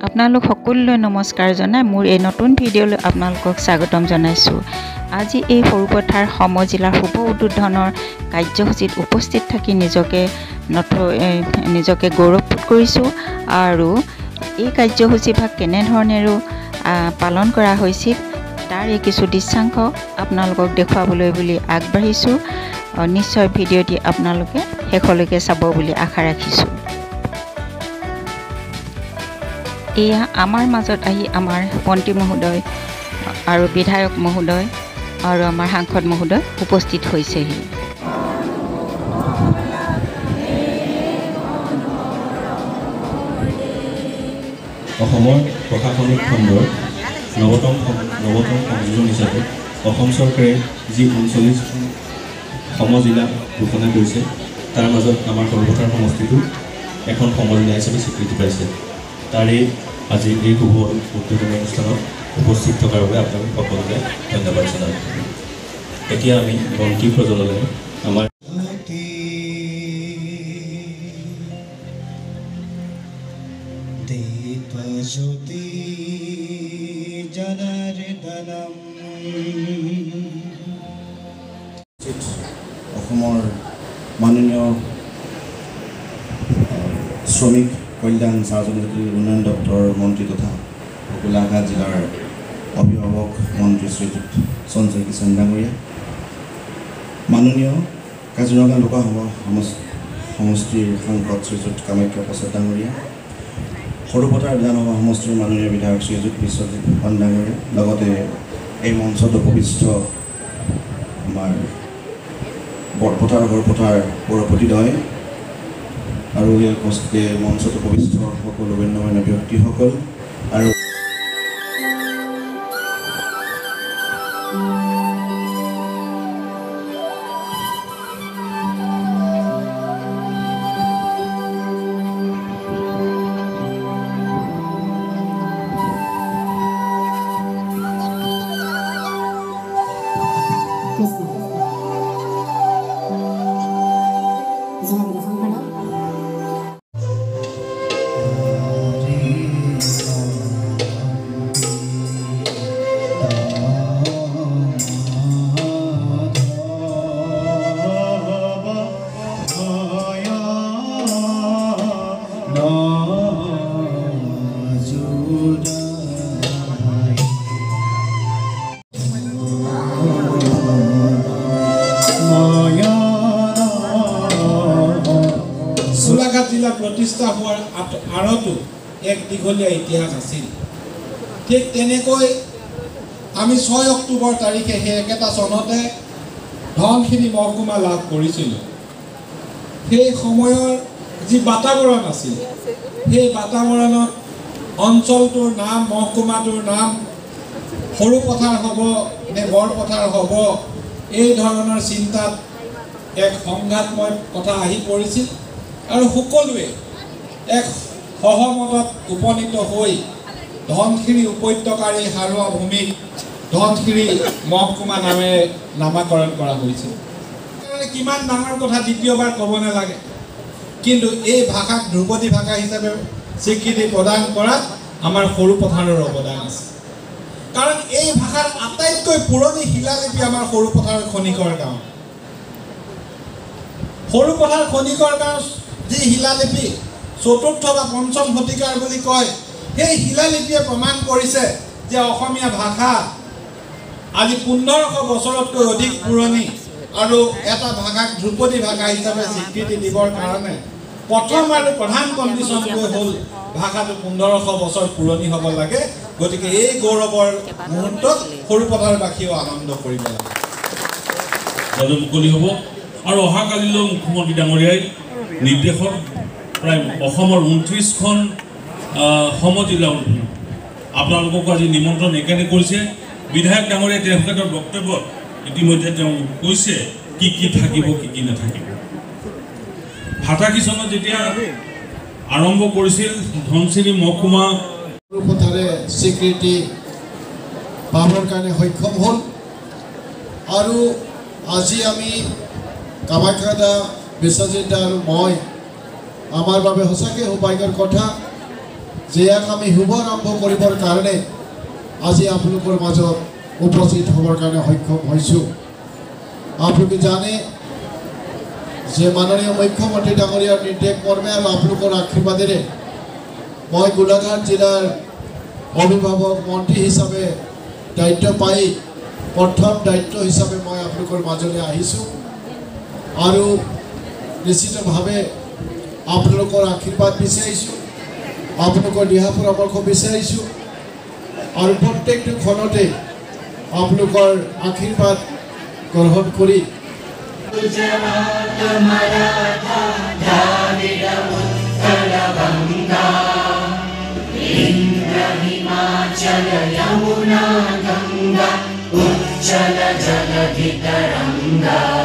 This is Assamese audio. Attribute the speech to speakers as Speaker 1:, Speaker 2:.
Speaker 1: আপোনালোক সকলোলৈ নমস্কাৰ জনাই মোৰ এই নতুন ভিডিঅ'লৈ আপোনালোকক স্বাগতম জনাইছোঁ। আজি এই সৰুপথাৰ সমজিলাৰ শুভ উদ্বোধনৰ কাৰ্যসূচীত উপস্থিত থাকি নিজকে গৌৰৱবোধ কৰিছোঁ আৰু এই কাৰ্যসূচীভাগ কেনেধৰণেৰে পালন কৰা হৈছিল তাৰ এই কিছু দৃশ্যাংশ আপোনালোকক দেখুৱাবলৈ বুলি আগবাঢ়িছোঁ। নিশ্চয় ভিডিঅ'টি আপোনালোকে শেষলৈকে চাব বুলি আশা ৰাখিছোঁ। এয়া আমাৰ মাজত আহি আমাৰ মন্ত্ৰী মহোদয় আৰু বিধায়ক মহোদয় আৰু আমাৰ সাংসদ মহোদয় উপস্থিত হৈছেহি।
Speaker 2: অসমৰ প্ৰশাসনিক খণ্ডৰ নৱতম সংযোজন হিচাপে অসম চৰকাৰে যি 39 সমজিলা ঘোষণা কৰিছে তাৰ মাজত আমাৰ সৰুপথাৰ সমষ্টিটো এখন সমজিলা হিচাপে স্বীকৃতি পাইছে। তাৰে আজি এই শুভ উদ্বোধনী অনুষ্ঠানত উপস্থিত থকাৰ বাবে আপোনালোক সকলোকে ধন্যবাদ জনালোঁ। এতিয়া আমি মন্ত্ৰী প্ৰজনলৈ আমাৰ
Speaker 3: অসমৰ মাননীয় শ্ৰমিক কল্যাণ সাৰ্বজনীন উন্নয়ন দপ্তৰৰ মন্ত্ৰী তথা গোলাঘাট জিলাৰ অভিভাৱক মন্ত্ৰী শ্ৰীযুত সঞ্জয় কিষাণ ডাঙৰীয়া, মাননীয় কাজিৰঙা লোকসভা সমষ্টিৰ সাংসদ শ্ৰীযুত কামাখ্যা প্ৰসাদ ডাঙৰীয়া, সৰুপথাৰ বিধানসভা সমষ্টিৰ মাননীয় বিধায়ক শ্ৰীযুত বিশ্বজিৎ ফুকন ডাঙৰীয়া, লগতে এই মঞ্চত উপবিষ্ট আমাৰ বৰপথাৰ সৰুপথাৰ পৌৰপতিদ্বয় আৰু এই মঞ্চত উপবিষ্ট সকলো গণ্যমান্য ব্যক্তিসকল আৰু
Speaker 4: গোলাঘাট জিলা প্ৰতিষ্ঠা হোৱাৰ আঁৰতো এক দীঘলীয়া ইতিহাস আছিল। ঠিক তেনেকৈ আমি 6 অক্টোবৰ তাৰিখে সেই একেটা চনতে ধনশিৰি মহকুমা লাভ কৰিছিলোঁ। সেই সময়ৰ যি বাতাবৰণ আছিল সেই বাতাবৰণত অঞ্চলটোৰ নাম, মহকুমাটোৰ নাম সৰুপথাৰ হ'ব নে বৰপথাৰ হ'ব, এই ধৰণৰ চিন্তাত এক সংঘাতময় কথা আহি পৰিছিল আৰু সকলোৱে এক সহমতত উপনীত হৈ ধনশিৰি উপত্যকাৰ এই সাৰুৱা ভূমিক ধনশিৰি মহকুমা নামেৰে নামাকৰণ কৰা হৈছিল। কিমান ডাঙৰ কথা দ্বিতীয়বাৰ ক'ব নালাগে, কিন্তু এই ভাষাক ধ্ৰুপদী ভাষা হিচাপে স্বীকৃতি প্ৰদান কৰাত আমাৰ সৰুপথাৰৰ অৱদান আছে। কাৰণ এই ভাষাৰ আটাইতকৈ পুৰণি শিলালিপি আমাৰ সৰুপথাৰ খনিকৰ গাঁও। সৰুপথাৰ খনিকৰ গাঁও যি শিলালিপি 4ৰ্থ বা 5ম শতিকাৰ বুলি কয়, সেই শিলালিপিয়ে প্ৰমাণ কৰিছে যে অসমীয়া ভাষা আজি 1500 বছৰতকৈ অধিক পুৰণি আৰু এটা ভাষাক ধ্ৰুপদী ভাষা হিচাপে স্বীকৃতি দিবৰ কাৰণে প্ৰথম আৰু প্ৰধান কণ্ডিশ্যনটোৱে হ'ল ভাষাটো 1500 বছৰ পুৰণি হ'ব লাগে। গতিকে এই গৌৰৱৰ মুহূৰ্তত সৰুপথাৰবাসীও আনন্দ কৰিব লাগে।
Speaker 5: মুকলি হ'ব আৰু অহাকালিলৈ মুখ্যমন্ত্ৰী ডাঙৰীয়াই নিৰ্দেশত প্ৰায় অসমৰ 29খন সমজিলা আপোনালোকক আজি নিমন্ত্ৰণ এইকাৰণে কৰিছে। বিধায়ক ডাঙৰীয়াই তেখেতৰ বক্তব্যত ইতিমধ্যে তেওঁ কৈছে কি কি থাকিব, কি কি নাথাকিব। 87 চনত যেতিয়া আৰম্ভ কৰিছিল ধনশিৰি মহকুমা
Speaker 4: সৰুপথাৰে স্বীকৃতি পাবৰ কাৰণে সক্ষম হ'ল আৰু আজি আমি কামাখ্যা বিশ্বজিৎ আৰু মই আমাৰ বাবে সঁচাকৈ সৌভাগ্যৰ কথা যে ইয়াক আমি শুভাৰম্ভ কৰিবৰ কাৰণে আজি আপোনালোকৰ মাজত উপস্থিত হ'বৰ কাৰণে সক্ষম হৈছোঁ। আপোনালোকে জানে যে মাননীয় মুখ্যমন্ত্ৰী ডাঙৰীয়াৰ নিৰ্দেশ মৰ্মে আৰু আপোনালোকৰ আশীৰ্বাদেৰে মই গোলাঘাট জিলাৰ অভিভাৱক মন্ত্ৰী হিচাপে দায়িত্ব পাই প্ৰথম দায়িত্ব হিচাপে মই আপোনালোকৰ মাজলৈ আহিছোঁ আৰু নিশ্চিতভাৱে আপোনালোকৰ আশীৰ্বাদ বিচাৰিছোঁ, আপোনালোকৰ দিহা পৰামৰ্শ বিচাৰিছোঁ আৰু প্ৰত্যেকটো ক্ষণতে আপোনালোকৰ আশীৰ্বাদ গ্ৰহণ কৰি
Speaker 6: हिमाचल यमुना गंगा उच्चल जलधि तरंगा।